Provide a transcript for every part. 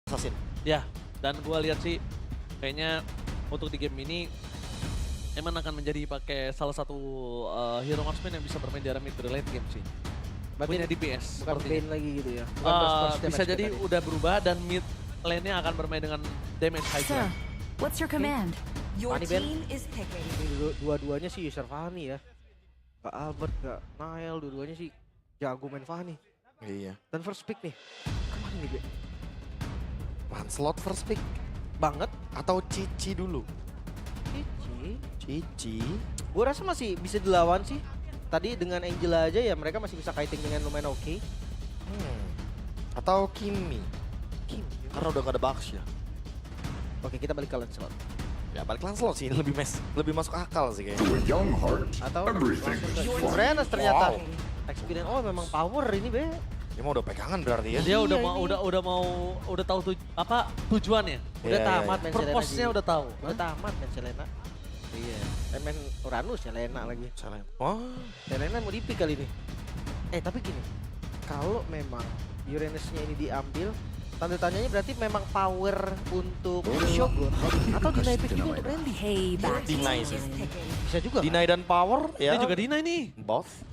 Assassin. Ya, dan gua lihat sih kayaknya untuk di game ini Eman akan menjadi pakai salah satu hero marksman yang bisa bermain di area mid to late game sih. Punya DPS Bukan sepertinya. Bane lagi gitu ya. Bukan burst Bisa damage jadi kayak tadi. udah berubah dan mid lane-nya akan bermain dengan damage high Sir, ground. what's your command? Your Fanny Ben. team is picking. Ini dua-duanya sih user Fanny ya. Gak Albert, gak Nael, dua-duanya sih jago main Fanny. Iya. Dan first pick nih, kemana nih Be? Lancelot first pick Banget. atau Cici dulu? Cici. Cici. Gue rasa masih bisa dilawan sih. Tadi dengan Angela aja ya mereka masih bisa kiting dengan lumayan oke. Atau Kimi. Kim. Karena udah gak ada Bucks ya. Oke, kita balik ke Lancelot. Ya balik Lancelot sih, lebih masuk akal sih kayaknya. To a young heart, Atau everything langsung is ke fun. Renas ternyata. Wow. Experience, oh memang power ini Be. Dia mau udah pegangan berarti ya. Dia udah Iya, mau ini. udah tahu tujuannya. Udah Iya, tamat iya. main Selena. Purpose-nya Ji. udah tahu. Udah tamat main Selena. Iya. Main Uranus ya Lena lagi. Salah. Wah. Selena mau di-pick kali ini. Tapi gini, kalau memang Uranusnya ini diambil, tanda tanyanya berarti memang power untuk Shogun atau deny pick juga untuk Randy. Payback. Deny Team sih. is picking. Bisa juga. Deny dan power ya. Dia juga deny nih. Both.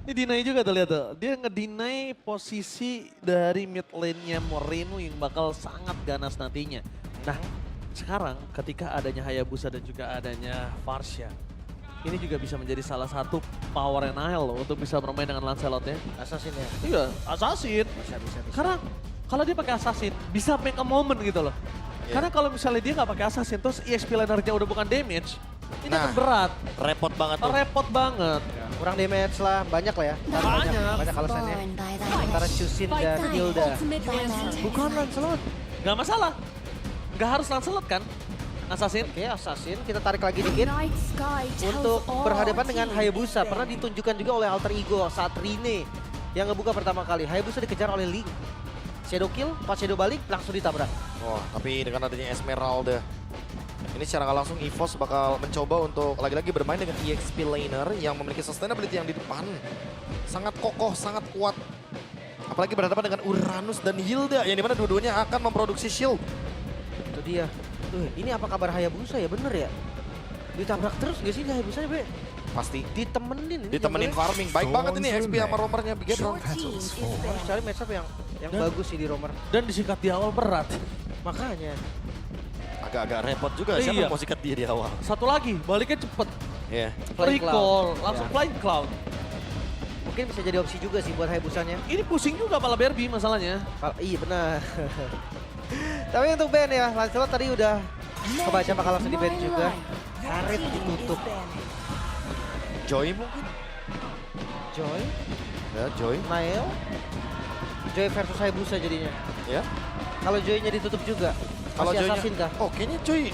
Ini deny juga tuh lihat tuh. Dia ngedeny posisi dari mid lane-nya Moreno yang bakal sangat ganas nantinya. Nah, sekarang ketika adanya Hayabusa dan juga adanya Varsha, ini juga bisa menjadi salah satu power Nile loh untuk bisa bermain dengan Lancelot ya. Assassin ya. Iya, assassin. Bisa. Karena kalau dia pakai assassin bisa make a moment gitu loh. Iya. Karena kalau misalnya dia nggak pakai assassin terus EXP lanernya udah bukan damage, ini Nah. akan berat, Repot banget tuh. repot banget. Kurang damage lah, banyak lah ya. Banyak alasannya. Born by the Antara witch. Chusin dan Thy Hilda. ultimate lament. Bukan Lancelot. Nggak masalah, nggak harus Lancelot kan, assassin. Oke, Assassin. Kita tarik lagi dikit. Night sky tells Untuk all berhadapan dengan teams. Hayabusa. Pernah ditunjukkan juga oleh alter ego saat Rine yang ngebuka pertama kali. Hayabusa dikejar oleh Link. Shadow kill, pas Shadow balik langsung ditabrak. Wah, tapi dengan adanya Esmeralda, ini secara nggak langsung EVOS bakal mencoba untuk lagi-lagi bermain dengan EXP laner yang memiliki sustainability yang di depan. Sangat kokoh, sangat kuat. Apalagi berhadapan dengan Uranus dan Hilda yang dimana dua-duanya akan memproduksi shield. Itu dia. Ini apa kabar Hayabusa ya? Bener ya? Ditabrak terus gak sih Hayabusa ya, Be? Pasti Ditemenin ini. ditemenin farming. Baik banget ini XP sama romernya Your Bigetron. team is Harus picking. cari matchup yang Dan- bagus sih di Romer. Dan disikat di awal berat. Makanya. Agak-agak repot juga. Siapa Iya. yang mau sikat dia di awal? Satu lagi, baliknya cepet. Iya. Flying Recall, Cloud. langsung Ya. Flying Cloud. Mungkin bisa jadi opsi juga sih buat Hayabusanya. Ini pusing juga pala Barbie masalahnya. Iya benar. Tapi untuk Ben ya, Lancelot tadi udah kebaca bakal langsung di ban juga. Your Karet team ditutup. is banned. Joy mungkin? Joy, Ya, Joy. Nael, Joy versus Hayabusa jadinya. Ya. Kalau Joy-nya ditutup juga, Kalau masih Joy-nya- Assassin kah? Oh, kayaknya Joy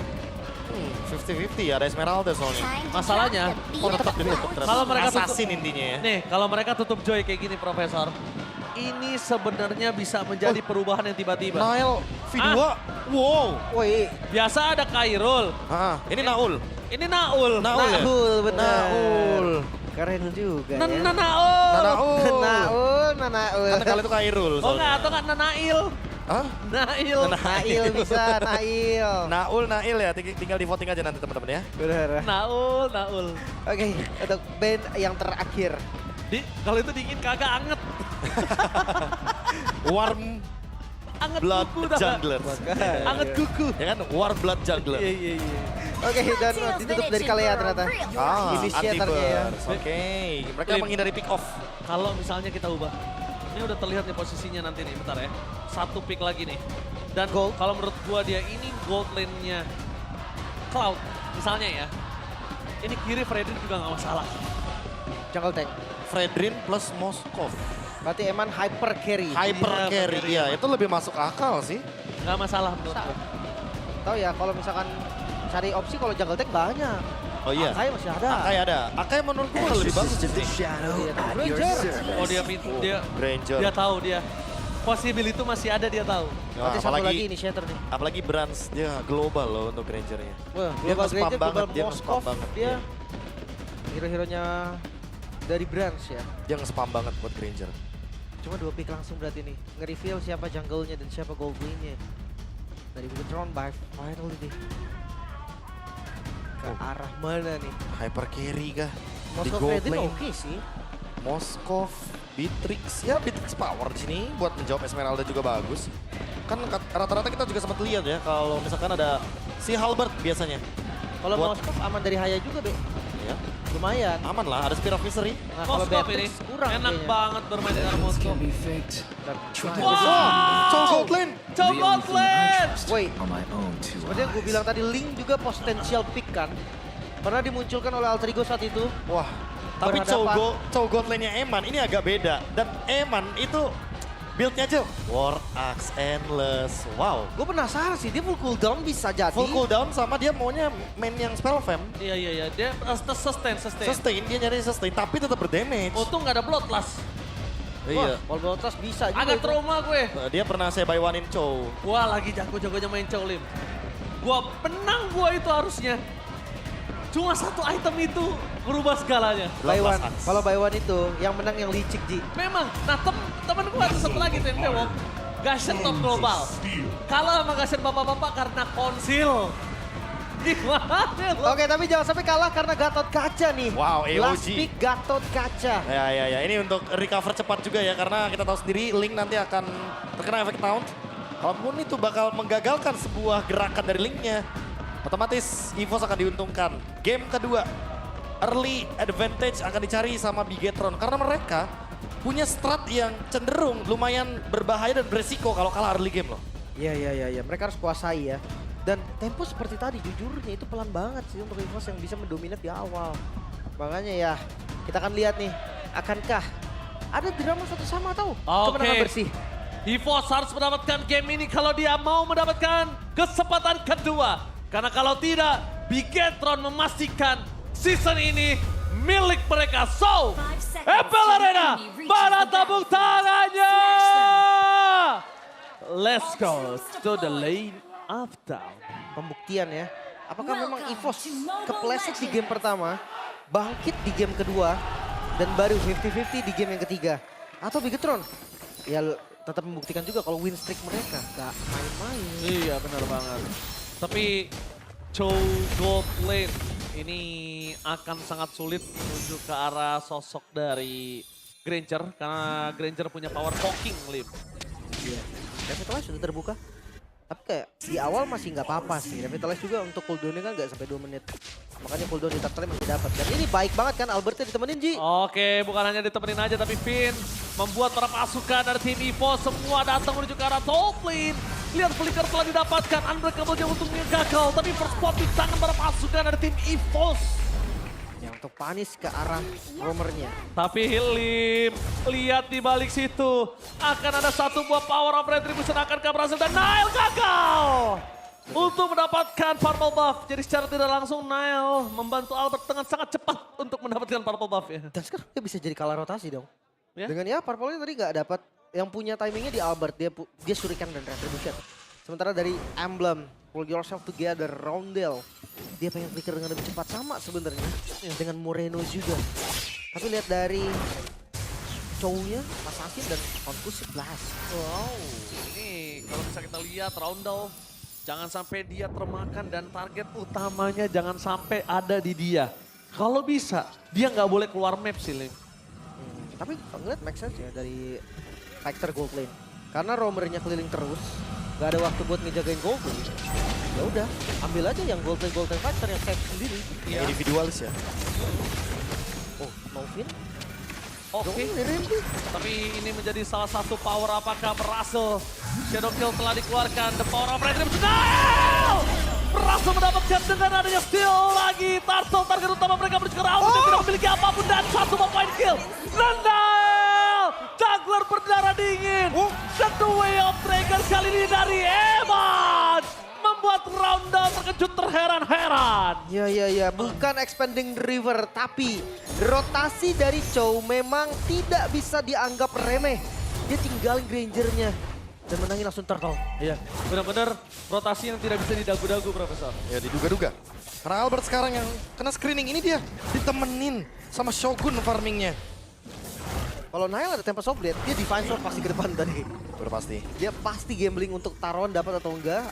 50-50 ada Esmeralda soalnya. Masalahnya, Oh, tetap ditutup terus. Kalau mereka tutup- Assassin intinya ya. nih kalau mereka tutup Joy kayak gini Profesor, ini sebenarnya bisa menjadi perubahan yang tiba-tiba. Nael V2. Wow. Woi, Biasa ada Kairul, Ini Naul. ini Naul. Naul ya? Naul benar. Naul. Keren juga ya. Naul. Naul. Naul. Karena kalian itu Kairul. Oh enggak, atau enggak Nanail. Hah? Nail. Nail bisa, Nail. Nail ya. Tinggal di voting aja nanti teman-teman ya. Benar. Naul. Oke, untuk band yang terakhir. Kalau itu dingin kagak anget. Warm Anget Blood kuku dah. Jungler. Anget kuku. Ya kan? Warm Blood Jungler. Iya. Oke, dan ditutup dari Kalea ternyata. Initiatornya ya. Anti-burst. Oke. Mereka Lim. menghindari pick off. Kalau misalnya kita ubah, ini udah terlihat nih posisinya nanti nih, bentar ya. Satu pick lagi nih. Dan Gold. kalau menurut gua dia ini gold lane-nya Cloud, misalnya ya. Ini kiri Fredrin juga nggak masalah. Jungle tank. Fredrin plus Moskov. Berarti Eman hyper carry. Hyper Iya, carry. carry. Iya, itu lebih masuk akal sih. Nggak masalah menurut gua. Tahu ya kalau misalkan cari opsi kalau jungle tank banyak. Oh iya. Akai masih ada. Akai ada. Akai menurut gua lebih bagus sih. Iya, Ranger. Oh dia Granger. dia tahu dia. Possibility itu masih ada dia tahu. Nah, Berarti satu lagi apalagi initiator nih. apalagi branch dia global loh untuk Grangernya. Wah, Dia Global nge-spam Granger, banget, Global dia Moskov, nge-spam banget, dia iya. hero-heronya dari branch ya. Dia nge-spam banget buat Granger. Cuma 2 pick langsung berarti nih. Nge-reveal siapa jungle-nya dan siapa gold lane-nya. dari Bigetron by Vital ini. Ke arah mana nih? Hyper carry kah? Di Moskov gold Redin lane. oke sih. Moskov, Beatrix, ya Beatrix power di sini buat menjawab Esmeralda juga bagus. Kan rata-rata kita juga sempat lihat ya kalau misalkan ada si Halberd biasanya. Kalau Buat- Moskov aman dari Haya juga, Be. Ya, Lumayan. aman lah, ada Spear of Misery. Nah, kalau Moskov ini Beatrix kurang enak kayaknya. banget bermain dengan Moskov. Can be faked. Chow gold lane. Coba The only thing I lane! trust Wait. on my own two Seperti yang gue bilang eyes. tadi, Link juga potensial pick kan. Pernah dimunculkan oleh Alter Ego saat itu. Wah, tapi Berhadapan. Chow gold lane-nya Eman ini agak beda. Dan Eman itu build-nya aja War Axe Endless. Wow. Gue penasaran sih, dia full cooldown bisa jadi. Full cooldown sama dia maunya main yang spell fam. Iya, dia sustain. Sustain, dia nyari sustain tapi tetap berdamage. Untung nggak ada bloodlust. Wah, kalau Boltras bisa juga. Agak itu. trauma gue. Dia pernah saya buy one-in Chow. Wah lagi jago-jagonya main Cholim. Gua menang gua itu harusnya. Cuma satu item itu merubah segalanya. Buy 12 one. Axe. Kalau buy one itu, yang menang yang licik, Ji. Memang, nah temen gua ada satu lagi tuh yang bewok. Gashen top global. Kalah sama Gashen bapak-bapak karena konsil. Gimana lo? Oke, tapi jangan sampai kalah karena Gatot Kaca nih. Wow, Last AOG. pick Gatot Kaca. Ya, ini untuk recover cepat juga ya karena kita tahu sendiri Link nanti akan terkena efek taunt. Kalaupun itu bakal menggagalkan sebuah gerakan dari Linknya, otomatis EVOS akan diuntungkan. Game kedua, early advantage akan dicari sama Bigetron karena mereka punya strat yang cenderung lumayan berbahaya dan beresiko kalau kalah early game loh. Iya. Mereka harus kuasai ya. Dan tempo seperti tadi, jujurnya itu pelan banget sih untuk EVOS yang bisa mendominat di awal. Makanya ya, kita akan lihat nih, akankah ada drama satu sama atau kemenangan bersih? EVOS harus mendapatkan game ini kalau dia mau mendapatkan kesempatan kedua. Karena kalau tidak, Bigetron memastikan season ini milik mereka. So, 5 seconds Apple till the Arena, enemy reaches mana the tepuk battlefield. tangannya? Smash Let's go to the lane of down. Pembuktian ya. Apakah memang Welcome EVOS to Mobile kepleset di Legends. game pertama, bangkit di game kedua, dan baru 50-50 di game yang ketiga? Atau Bigetron? Ya tetap membuktikan juga kalau win streak mereka gak main-main. Iya benar banget. Tapi Chow Gold Lane ini akan sangat sulit menuju ke arah sosok dari Granger. Karena Granger punya power poking Lim. Iya. Revitalize sudah terbuka. Tapi kayak di awal masih nggak apa-apa sih. Revitalize juga untuk cooldownnya kan nggak sampai 2 menit. Makanya cooldown di Tartarnya masih dapat. Dan ini baik banget kan Albertnya ditemenin Ji. Oke, bukan hanya ditemenin aja tapi Finn membuat para pasukan dari tim EVOS semua datang menuju ke arah top lane. Lihat flicker telah didapatkan, Unbreakable-nya untungnya gagal. Tapi first spot di tangan para pasukan dari tim EVOS. Yang untuk panis ke arah roamernya. Tapi Lim, lihat di balik situ. Akan ada satu buah power of retribution akankah berhasil dan Nile gagal. Untuk mendapatkan purple buff. Jadi secara tidak langsung Nile membantu Albert dengan sangat cepat untuk mendapatkan purple buff ya. Dan sekarang dia bisa jadi kalah rotasi dong. Ya. Dengan ya purple-nya tadi nggak dapat. Yang punya timingnya di Albert, dia Shuriken dan Retribution. Sementara dari Emblem, Pull Yourself Together, Roundel, dia pengen flicker dengan lebih cepat sama sebenarnya dengan Moreno juga. Tapi lihat dari Chow-nya, Assassin dan Concussive Blast. Wow, ini kalau bisa kita lihat Roundel, jangan sampai dia termakan dan target utamanya jangan sampai ada di dia. Kalau bisa, dia nggak boleh keluar map sih Lim. Tapi ngeliat make sense ya dari Factor Gold Lane. Karena roamernya keliling terus, gak ada waktu buat ngejagain gold lane. Ya udah, ambil aja yang gold lane Factor yang save sendiri. Iya. Individualis ya. Oh, Novin? Oke, tapi ini menjadi salah satu power apakah berhasil. Shadow Kill telah dikeluarkan, the power of Retribution. Nile! Berhasil mendapatkan dengan adanya steal lagi. Turtle target utama mereka menuju ke round dan tidak memiliki apapun dan satu point kill. Nile! Juggler berdarah dingin. The way of Dragon kali ini dari Eman. Membuat Roundel terkejut terheran-heran. Ya, bukan expanding the river, tapi rotasi dari Chow memang tidak bisa dianggap remeh. Dia tinggalin Grangernya dan menangin langsung Turtle. Iya, benar-benar rotasi yang tidak bisa didagu-dagu, Profesor. Ya diduga-duga. Karena Albert sekarang yang kena screening ini dia ditemenin sama Shogun farmingnya. Kalau Nile ada Tempest of Blade, dia Divine Sword pasti ke depan tadi. Udah pasti. Dia pasti gambling untuk taruhan dapat atau enggak.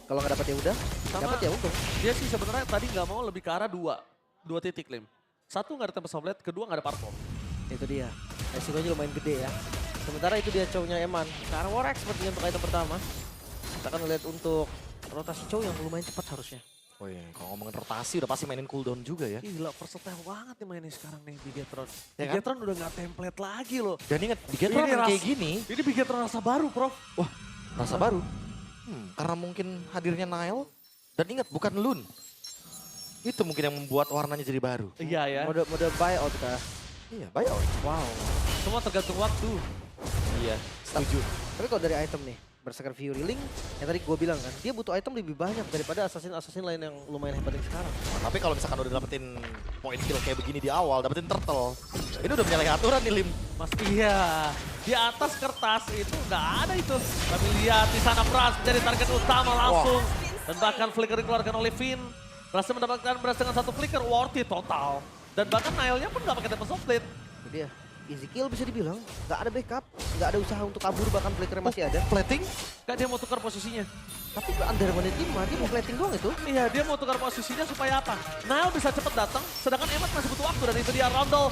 Kalau nggak dapat ya udah, Sama- dapat ya untung. Dia sih sebenarnya tadi nggak mau lebih ke arah dua titik Lim. Satu nggak ada Tempest of Blade, kedua nggak ada Parkour. Itu dia. Resikonya lumayan gede ya. Sementara itu dia Chow-nya Eman. Ke arah Warx sepertinya untuk item pertama. Kita akan lihat untuk rotasi Chow yang lumayan cepat harusnya. Oh iya, kalau ngomongin rotasi udah pasti mainin cooldown juga ya. Gila, versatile banget nih mainnya sekarang nih Bigetron. Ya kan? Bigetron udah nggak template lagi loh. Dan ingat, di Gatron Ini kayak ras- gini, Ini Bigetron rasa baru, Prof. wah rasa baru. Karena mungkin hadirnya Nile. Dan ingat, bukan Lun. Itu mungkin yang membuat warnanya jadi baru. Iya ya. Mode buyout kah? Iya, buyout. Wow. Semua tergantung waktu. Iya, setuju. Tapi kalau dari item nih, Berserker Fury Link, yang tadi gue bilang kan, dia butuh item lebih banyak daripada assassin lain yang lumayan hebat yang sekarang. Nah, tapi kalau misalkan udah dapetin point kill kayak begini di awal, dapetin turtle, ini udah menyalahi aturan nih Lim. Mas iya, di atas kertas itu nggak ada itu. Tapi lihat di sana Pras menjadi target utama langsung. Dan bahkan flicker dikeluarkan oleh Finn. Berhasil mendapatkan Pras dengan satu flicker, worth it total. Dan bahkan Nile-nya pun nggak pakai Tempest of Blade. Itu dia. Easy kill bisa dibilang, nggak ada backup, nggak ada usaha untuk kabur, bahkan flickernya masih ada. Plating? Nggak dia mau tukar posisinya. Tapi under menit 5, dia mau plating doang itu. Iya, dia mau tukar posisinya supaya apa? Nile bisa cepet datang, sedangkan Emmet masih butuh waktu. Dan itu dia Rondel.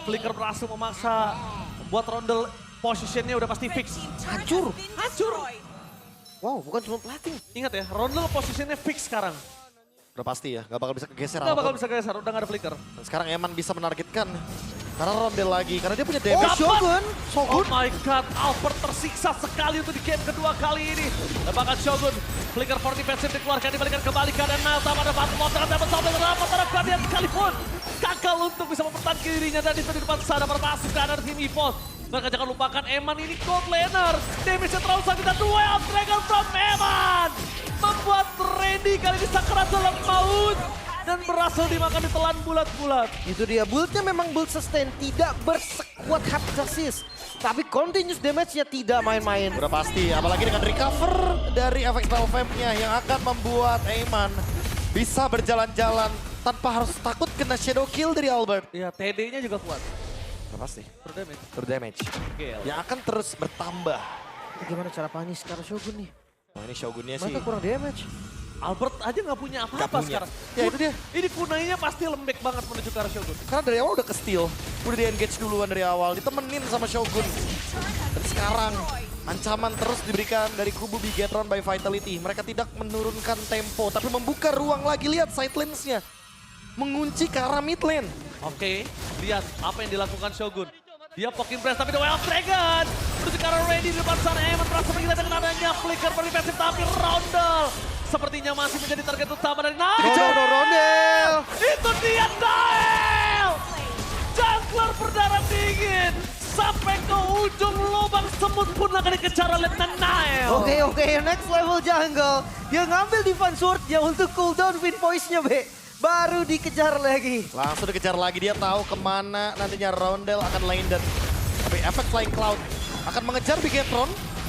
Flicker berhasil memaksa buat Rondel positionnya udah pasti fix. Hancur. Hancur. Wow, bukan cuma plating. Ingat ya, Rondel posisinya fix sekarang. Udah pasti ya, gak bakal bisa kegeser Nggak bakal apapun. bisa geser, udah nggak ada flicker. Dan sekarang Eman bisa menargetkan. Karena Rondel lagi, karena dia punya Oh, damage. Shogun. Oh my god, Albert tersiksa sekali untuk di game kedua kali ini. Dan bahkan Shogun, flicker for defensive dikeluarkan, dibalikan kembali ke dan Nile sama ada Fatmos dengan dapat sampai berapa taraf Guardian sekalipun. Gagal untuk bisa mempertahankan dirinya dan itu di depan sana bermasuk ke tim EVOS. Mereka jangan lupakan Eman ini gold laner. Damage-nya terlalu sakit dan duel Dragon from Eman. Membuat Randy kali ini sakrat dalam maut. Dan berhasil dimakan ditelan bulat-bulat. Itu dia, build-nya memang build sustain, tidak bersekuat Heptasis. Tapi continuous damage-nya tidak main-main. Udah pasti, apalagi dengan recover dari efek spell vamp-nya yang akan membuat Eman bisa berjalan-jalan tanpa harus takut kena shadow kill dari Albert. Ya, TD-nya juga kuat. Udah pasti, Berdamage. berdamage. Gel. Yang akan terus bertambah. Gimana cara punish sekarang Shogun nih? Nah ini Shogunnya sih. Mereka kurang damage. Albert aja nggak punya Nggak apa-apa punya. sekarang. Ya itu dia. Ini kunainya pasti lembek banget menuju ke arah Shogun. Karena dari awal udah ke-steal. Udah di-engage duluan dari awal. Ditemenin sama Shogun. Dan sekarang ancaman terus diberikan dari kubu Bigetron by Vitality. Mereka tidak menurunkan tempo. Tapi membuka ruang lagi. Lihat side lanes-nya. Mengunci ke arah mid lane. Oke, lihat apa yang dilakukan Shogun. Dia poking press tapi The Wild Dragon. Menuju ke arah ready di depan sana. Eman merasa menggila dengan adanya flicker berdefensif tapi Rondel. Sepertinya masih menjadi target utama dari Nile. Rondel. Itu dia Nile. Jungler berdarah dingin. Sampai ke ujung lubang semut pun akan dikejar oleh Nile. Oke, next level jungle. Dia ngambil Divine Sword ya untuk cooldown win poise-nya, Be. Baru dikejar lagi. Langsung dikejar lagi. Dia tahu kemana nantinya Rondel akan landed. Tapi efek Flying Cloud akan mengejar Bigetron.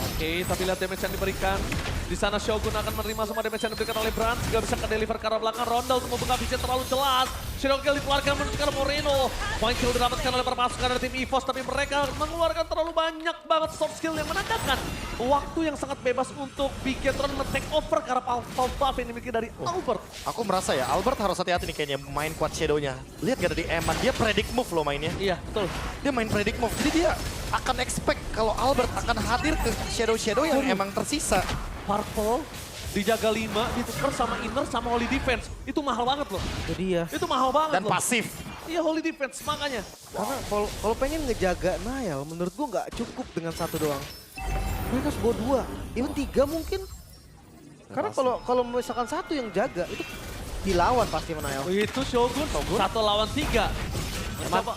Oke, tapi lihat damage yang diberikan. Di sana Shogun akan menerima semua damage yang diberikan oleh Brand. Gak bisa ke-deliver ke arah belakang. Rondel untuk membuka vision terlalu jelas. Shadow Kill dikeluarkan menuju ke arah Moreno. Point kill didapatkan oleh para pasukan dari tim EVOS. Tapi mereka mengeluarkan terlalu banyak banget soft skill yang menandakan waktu yang sangat bebas untuk Bigetron men-take over ke arah buff yang dimiliki dari Albert. Aku merasa ya, Albert harus hati-hati nih kayaknya main quad shadow-nya. Lihat gak dari Eman, dia predict move loh mainnya. Iya, betul. Dia main predict move, jadi dia akan expect kalau Albert akan hadir ke shadow-shadow yang emang tersisa. Purple dijaga 5, ditukar sama inner sama holy defense. Itu mahal banget loh. Itu dia. Itu mahal banget Dan loh. pasif. Iya, holy defense makanya. Karena kalau pengen ngejaga Nile, menurut gua nggak cukup dengan satu doang. Mereka harus bawa 2, even 3 mungkin. Karena kalau misalkan satu yang jaga, itu dilawan pasti sama Nile. Itu Shogun, 1 lawan 3.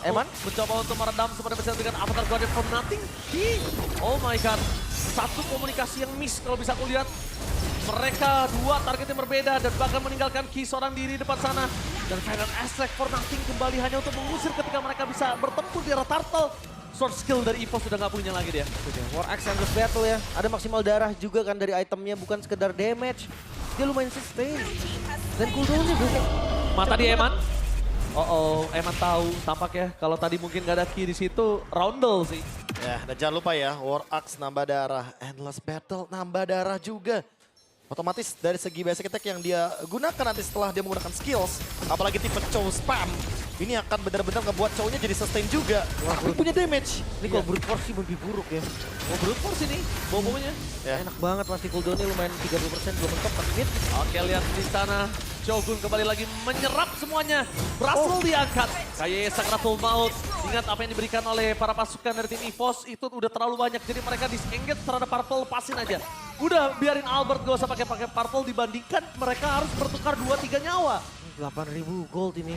Eman? Mencoba untuk meredam seperti bisa dengan Avatar Guardian from Nothing. Oh my god. Satu komunikasi yang miss kalau bisa aku lihat. Mereka 2 target yang berbeda dan bahkan meninggalkan Ki seorang diri depan sana. Dan Final Aspect for Nothing kembali hanya untuk mengusir ketika mereka bisa bertempur di arah Turtle. Sword skill dari EVOS sudah nggak punya lagi dia. War Axe Endless Battle ya. Ada maksimal darah juga kan dari itemnya, bukan sekedar damage. Dia lumayan sustain. Dan cooldownnya juga. Mata di Eman. Eman tahu tampaknya kalau tadi mungkin nggak ada Ki di situ, Rondel sih. Ya, dan jangan lupa ya, War Axe nambah darah, Endless Battle nambah darah juga. Otomatis dari segi basic attack yang dia gunakan nanti setelah dia menggunakan skills, apalagi tipe Chow spam, ini akan benar-benar ngebuat Chow-nya jadi sustain juga. Wah, Tapi punya damage. Ini kalau brute force sih lebih buruk ya. Mau brute force ini, bobonya. Ya. Enak banget pasti cooldown-nya lumayan 30% belum mentok tapi mid. Oke, lihat di sana. Shogun kembali lagi menyerap semuanya. Berhasil diangkat. Kayak Sakratul Maut. Ingat apa yang diberikan oleh para pasukan dari tim EVOS itu udah terlalu banyak. Jadi mereka disengage terhadap Purple, lepasin aja. Udah biarin Albert gak usah pakai Purple dibandingkan mereka harus bertukar 2-3 nyawa. 8.000 gold ini.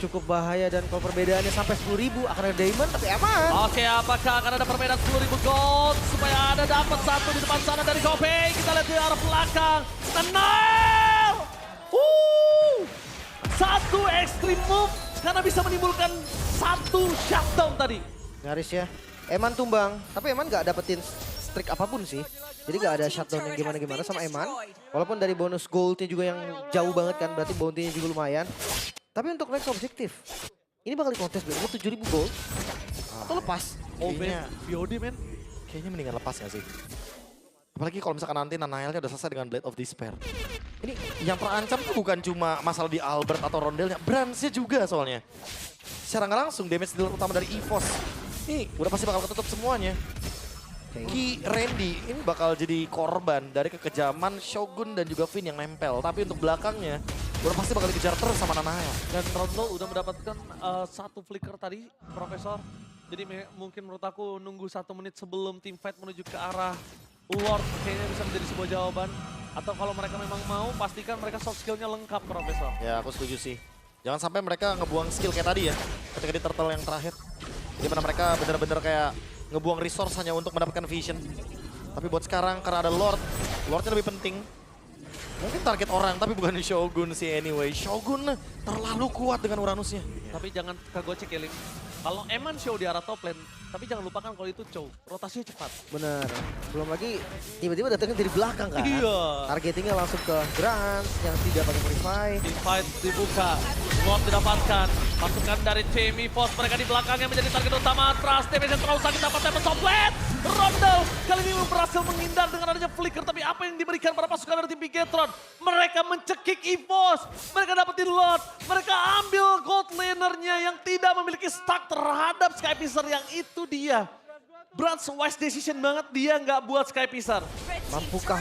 Cukup bahaya dan kalau perbedaannya sampai 10.000 akan ada diamond tapi aman. Oke, apakah akan ada perbedaan 10.000 gold supaya ada dapat satu di depan sana dari Gopay. Kita lihat di arah belakang. Tenang! Satu extreme move karena bisa menimbulkan satu shutdown tadi. Nyaris ya. Eman tumbang, tapi Eman nggak dapetin streak apapun sih. Jadi nggak ada shutdown yang gimana-gimana sama Eman. Walaupun dari bonus goldnya juga yang jauh banget kan, berarti bounty-nya juga lumayan. Tapi untuk next objektif, ini bakal dikontes dulu, 7.000 gold. Atau lepas? Oh Kayaknya- man, BOD man. Kayaknya mendingan lepas gak sih? Apalagi kalau misalkan nanti Nanaelnya udah selesai dengan Blade of Despair. Ini yang terancam tuh bukan cuma masalah di Albert atau Rondelnya, Bransnya juga soalnya. Secara nggak langsung damage dealer utama dari EVOS. Nih udah pasti bakal ketutup semuanya. Ki Randy ini bakal jadi korban dari kekejaman Shogun dan juga Finn yang nempel. Tapi untuk belakangnya udah pasti bakal dikejar terus sama Nanael. Dan Rondol udah mendapatkan satu flicker tadi, Profesor. Jadi mungkin menurut aku nunggu 1 menit sebelum tim fight menuju ke arah Lord kayaknya bisa menjadi sebuah jawaban. Atau kalau mereka memang mau, pastikan mereka soft skillnya lengkap, Profesor. Ya aku setuju sih. Jangan sampai mereka ngebuang skill kayak tadi ya. Ketika di turtle yang terakhir. Dimana mereka bener-bener kayak ngebuang resource hanya untuk mendapatkan vision. Tapi buat sekarang karena ada Lord, Lordnya lebih penting. Mungkin target orang tapi bukan Shogun sih anyway. Shogun terlalu kuat dengan Uranusnya. Tapi jangan kagocek ya, Lim. Kalau Eman show di arah top lane, tapi jangan lupakan kalau itu Chow. Rotasinya cepat. Bener. Belum lagi tiba-tiba datangnya dari belakang kan. Iya. Targetingnya langsung ke Grant yang tidak pakai Purify. Team fight dibuka, Lord didapatkan, pasukan dari tim EVOS mereka di belakangnya menjadi target utama. Trust damage yang terlalu sakit dapatnya pesoplet. Rondel kali ini berhasil menghindar dengan adanya flicker, tapi apa yang diberikan para pasukan dari tim Bigetron? Mereka mencekik EVOS, mereka dapetin Lord, mereka ambil gold lanernya yang tidak memiliki stack terhadap Skypiscer yang itu dia. Brand's wise decision banget dia nggak buat Skypiscer. Mampukah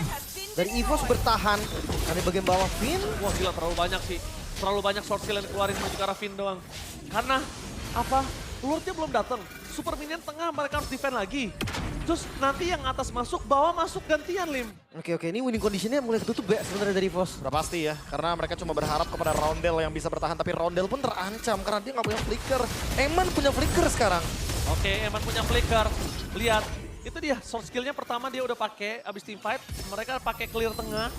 dari EVOS bertahan dari bagian bawah Finn? Wah gila terlalu banyak sih. Terlalu banyak short skill yang dikeluarin menuju ke arah Finn doang. Karena apa? Lordnya belum datang. Super minion tengah mereka harus defend lagi. Terus nanti yang atas masuk, bawah masuk gantian Lim. Oke, ini winning conditionnya mulai ketutup ya sebenarnya dari EVOS. Udah pasti ya, karena mereka cuma berharap kepada Rondel yang bisa bertahan. Tapi Rondel pun terancam karena dia nggak punya flicker. Eman punya flicker sekarang. Oke, Eman punya flicker. Lihat, itu dia short skillnya pertama dia udah pakai abis team fight. Mereka pakai clear tengah.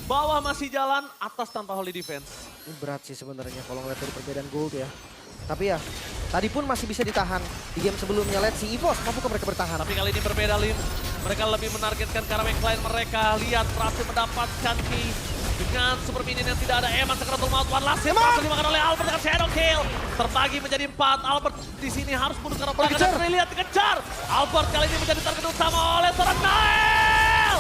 Bawah masih jalan, atas tanpa holy defense. Ini berat sih sebenarnya kalau ngeliat dari perbedaan gold ya. Tapi ya, tadi pun masih bisa ditahan. Di game sebelumnya lihat si EVOS, mampukah mereka bertahan? Tapi kali ini berbeda Lim. Mereka lebih menargetkan ke arah backline mereka. Lihat berhasil mendapatkan key. Dengan super minion yang tidak ada Eman Sakratul Maut. One last hit berhasil dimakan oleh Albert dengan shadow kill. Terbagi menjadi 4. Albert di sini harus mundur ke arah belakang dan Brilliant dikejar. Albert kali ini menjadi target utama oleh seorang Nael.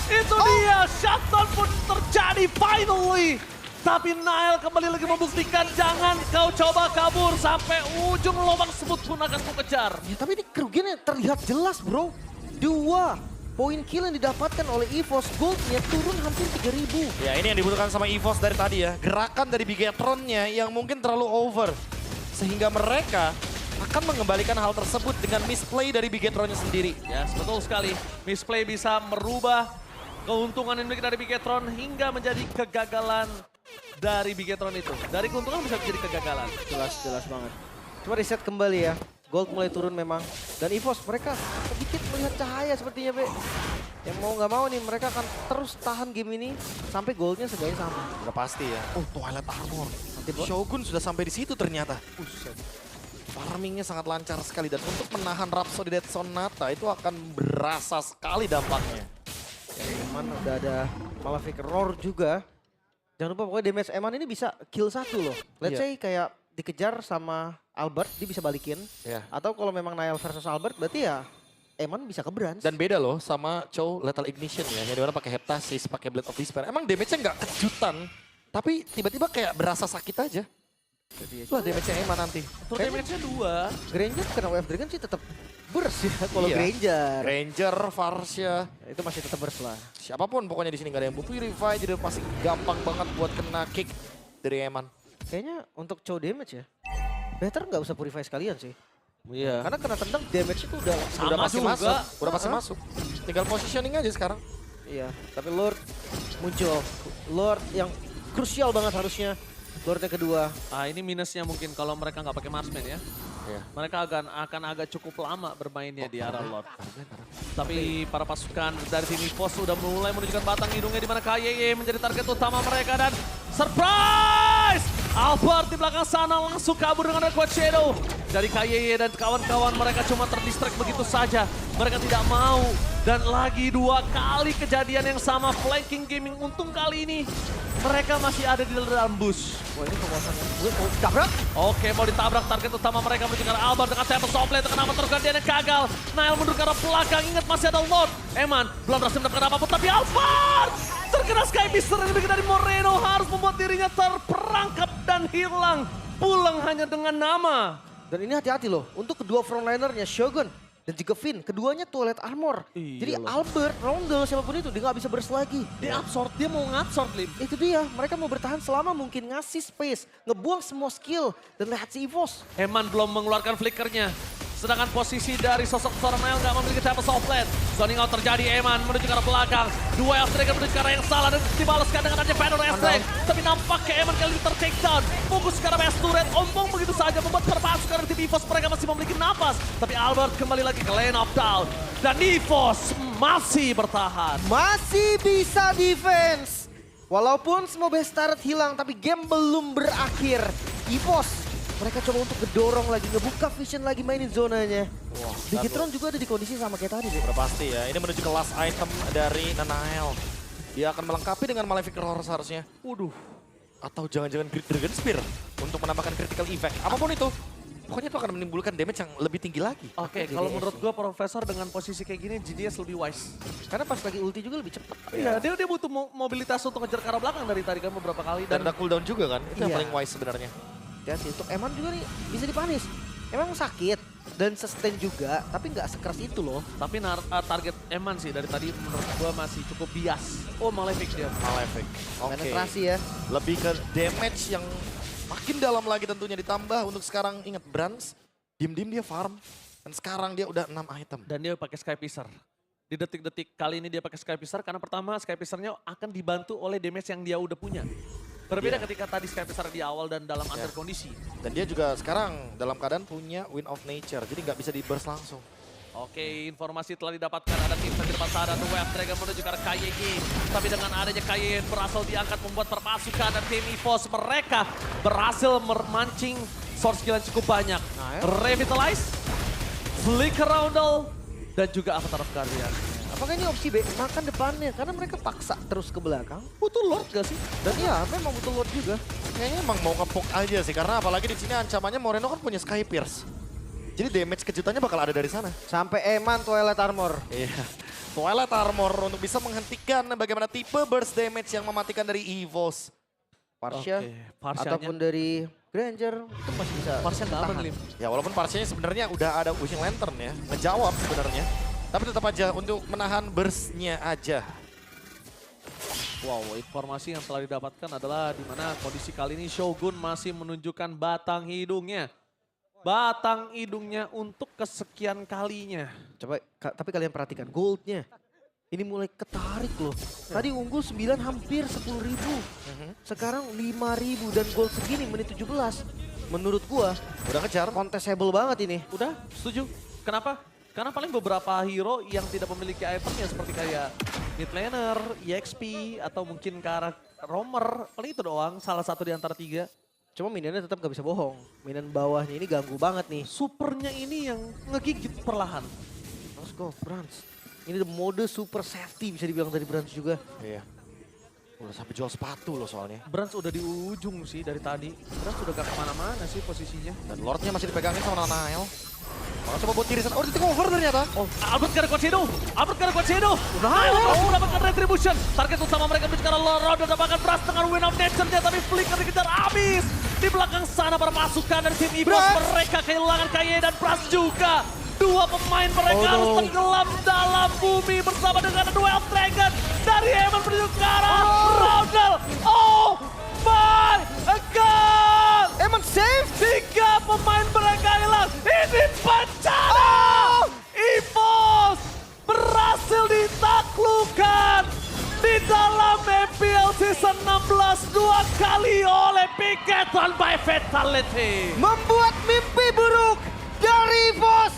Itu dia, shutdown pun terjadi finally. Tapi Nael kembali lagi membuktikan jangan kau coba kabur sampai ujung lubang sebut pun akan ku kejar. Ya tapi ini kerugiannya terlihat jelas bro. 2 poin kill yang didapatkan oleh EVOS, goldnya turun hampir 3.000. Ya ini yang dibutuhkan sama EVOS dari tadi ya. Gerakan dari Bigetronnya yang mungkin terlalu over. Sehingga mereka akan mengembalikan hal tersebut dengan misplay dari Bigetronnya sendiri. Ya, betul sekali. Misplay bisa merubah keuntungan yang dimiliki dari Bigetron hingga menjadi kegagalan dari Bigetron itu. Dari keuntungan bisa menjadi kegagalan. Jelas banget. Cuma reset kembali ya. Gold mulai turun memang. Dan EVOS mereka sedikit melihat cahaya sepertinya Be. Yang mau nggak mau nih mereka akan terus tahan game ini sampai goldnya seenggaknya sama. Udah pasti ya. Oh Twilight Armor. Nanti Shogun sudah sampai di situ ternyata. Farmingnya sangat lancar sekali. Dan untuk menahan Rhapsody Dead Sonata itu akan berasa sekali dampaknya. ya, Eman udah ada Malefic Roar juga. Jangan lupa pokoknya damage Eman ini bisa kill 1 loh. Let's Iya. say kayak dikejar sama Albert, dia bisa balikin. Ya. Atau kalau memang Nael versus Albert, berarti ya Eman bisa ke Brans. Dan beda loh sama Chow Lethal Ignition ya. Yang dimana pakai Heptasis, pakai Blade of Despair. Emang damage-nya nggak kejutan. Tapi tiba-tiba kayak berasa sakit aja. Wah damage-nya Eman nanti. Full damage-nya 2. Granger kena Wave Dragon sih tetap burst ya kalau Iya. Granger. Ranger, Varsha. Itu masih tetap burst lah. Siapapun pokoknya di sini nggak ada yang butuh Purify. Jadi pasti gampang banget buat kena kick dari Eman. Kayaknya untuk Chow damage ya, better nggak usah Purify sekalian sih. Iya. Karena kena tendang damage itu udah Sama Udah pasti juga. masuk. Udah pasti Heeh. masuk. Tinggal positioning aja sekarang. Iya, tapi Lord muncul. Lord yang krusial banget harusnya. Lord yang kedua. Ah ini minusnya mungkin kalau mereka nggak pakai marksman ya. Iya. Mereka akan agak cukup lama bermainnya di arah Lord. Tapi para pasukan dari tim EVOS sudah mulai menunjukkan batang hidungnya di mana KYY menjadi target utama mereka dan surprise! Albert di belakang sana langsung kabur dengan Quad Shadow. Dari KYY dan kawan-kawan mereka cuma terdistract begitu saja. Mereka tidak mau. Dan lagi 2 kali kejadian yang sama flanking gaming. Untung kali ini mereka masih ada di dalam bus. Wah ini penguasaan yang mau ditabrak. Oke, mau ditabrak target utama mereka menuju ke arah Albert dengan Tempest Softplay. Kenapa tergantian yang gagal? Nail mundur ke arah belakang, ingat masih ada Lord. Eman belum berhasil mendapatkan apapun, tapi Albert terkena Sky Pister yang dari Moreno harus membuat dirinya terperangkap dan hilang. Pulang hanya dengan nama. Dan ini hati-hati loh, untuk kedua frontlinernya Shogun dan juga Finn, keduanya Twilight Armor. Iya Jadi loh. Albert, Rondel, siapapun itu dia nggak bisa burst lagi. Dia absorb, dia mau ngabsorb, Lim. Itu dia, mereka mau bertahan selama mungkin, ngasih space, ngebuang semua skill, dan lihat si EVOS. Eman belum mengeluarkan flickernya. Sedangkan posisi dari sosok seorang Nail nggak memiliki Tempest Softplay. Zoning out terjadi, Eman menuju ke arah belakang. Dua Elf-Dragon menuju ke arah yang salah dan dibalaskan dengan adanya Banner S-Drake. Tapi nampaknya Eman kali ini ter-takedown. Fokus ke arah Best Turret, ombong begitu saja membuat perpasukan dari tim EVOS mereka masih memiliki napas. Tapi Albert kembali lagi ke lane of down. Dan EVOS masih bertahan. Masih bisa defense. Walaupun semua base turret hilang, tapi game belum berakhir. EVOS, mereka coba untuk ngedorong lagi, ngebuka vision lagi, mainin zonanya. Digitron juga ada di kondisi sama kayak tadi. Udah pasti ya. Ini menuju ke last item dari Nanael. Dia akan melengkapi dengan Malefic Roar seharusnya. Waduh. Atau jangan-jangan Great Dragon Spear untuk menambahkan critical effect. Apapun itu. Pokoknya itu akan menimbulkan damage yang lebih tinggi lagi. Oke, GDS kalau menurut sih. gua Profesor dengan posisi kayak gini GDS lebih wise. Karena pas lagi ulti juga lebih cepat. Iya, dia butuh mobilitas untuk ngejar ke arah belakang dari tadi kan beberapa kali. Dan ada cooldown juga kan. Itu yang Iya. paling wise sebenarnya. Hati-hati, untuk Eman juga nih bisa dipanis. Emang sakit dan sustain juga, tapi nggak sekeras itu loh. Tapi target Eman sih dari tadi menurut gua masih cukup bias. Oh, Malefic dia. Malefic. Oke. Penetrasi ya. Lebih ke damage yang makin dalam lagi tentunya ditambah. Untuk sekarang ingat Brans. Diem-diem dia farm. Dan sekarang dia udah 6 item. Dan dia pakai Sky Piercer. Di detik-detik kali ini dia pakai Sky Piercer karena pertama Sky Piercer-nya akan dibantu oleh damage yang dia udah punya. Berbeda Iya. ketika tadi Sky Piercer di awal dan dalam under kondisi. Dan dia juga sekarang dalam keadaan punya Wind of Nature. Jadi nggak bisa di burst langsung. Oke, informasi telah didapatkan ada tim di depan sana, The Web Dragon menuju ke arah KYG. Tapi dengan adanya KYG yang berhasil diangkat membuat perpasukan dan tim EVOS mereka berhasil memancing source skill yang cukup banyak. Revitalize, Flicker Roundel, dan juga Avatar of Guardian. Apakah ini opsi B? Makan depannya, karena mereka paksa terus ke belakang. Butuh Lord gak sih? Dan ya, memang butuh Lord juga. Kayaknya emang mau ngepok aja sih. Karena apalagi di sini ancamannya Moreno kan punya Sky Pierce. Jadi damage kejutannya bakal ada dari sana. Sampai Eman Twilight Armor. Iya. Twilight Armor untuk bisa menghentikan bagaimana tipe burst damage yang mematikan dari EVOS. Parsha, Oke, Parsianya- ataupun dari Granger, itu masih bisa Parsinya nggak aman, tahan. Lim. Ya walaupun Parsianya sebenarnya udah ada Wishing Lantern ya. Ngejawab sebenarnya. Tapi tetap aja untuk menahan burst-nya aja. Wow, informasi yang telah didapatkan adalah di mana kondisi kali ini Shogun masih menunjukkan batang hidungnya. Batang hidungnya untuk kesekian kalinya. Coba, tapi kalian perhatikan goldnya. Ini mulai ketarik loh. Tadi unggul 9 hampir 10.000. Sekarang 5.000 dan gold segini menit 17. Menurut gua Udah kejar. contestable banget ini. Udah, setuju. Kenapa? Karena paling beberapa hero yang tidak memiliki itemnya seperti kayak mid laner, EXP, atau mungkin ke arah roamer. Paling itu doang, salah satu di antara tiga. Cuma minionnya tetap gak bisa bohong. Minion bawahnya ini ganggu banget nih. Supernya ini yang ngegigit perlahan. Let's go, Brans. Ini mode super safety bisa dibilang dari Brans juga. Iya. Udah sampai jual sepatu loh soalnya. Brans udah di ujung sih dari tadi. Brans udah gak kemana-mana sih posisinya. Dan Lordnya masih dipegangin sama Nanael. Malah coba buat tirisan. Oh, di take over ternyata. Albert gak ada Cochino. Mendapatkan retribution. Target utama mereka menuju ke arah Lord dan dapatkan Brass dengan win of nature-nya. Tapi Flicker dikejar abis. Di belakang sana para pasukan dari tim EVOS. Mereka kehilangan Kaye dan Brass juga. Dua pemain mereka harus tenggelam dalam bumi bersama dengan Duel Dragon. Dari Eman menuju ke arah Roundel. Oh my god. Emang safe? 3 pemain mereka hilang. Ini bencana. EVOS berhasil ditaklukkan di dalam MPL Season 16 2 kali oleh Piketon by Fatality. Membuat mimpi buruk dari EVOS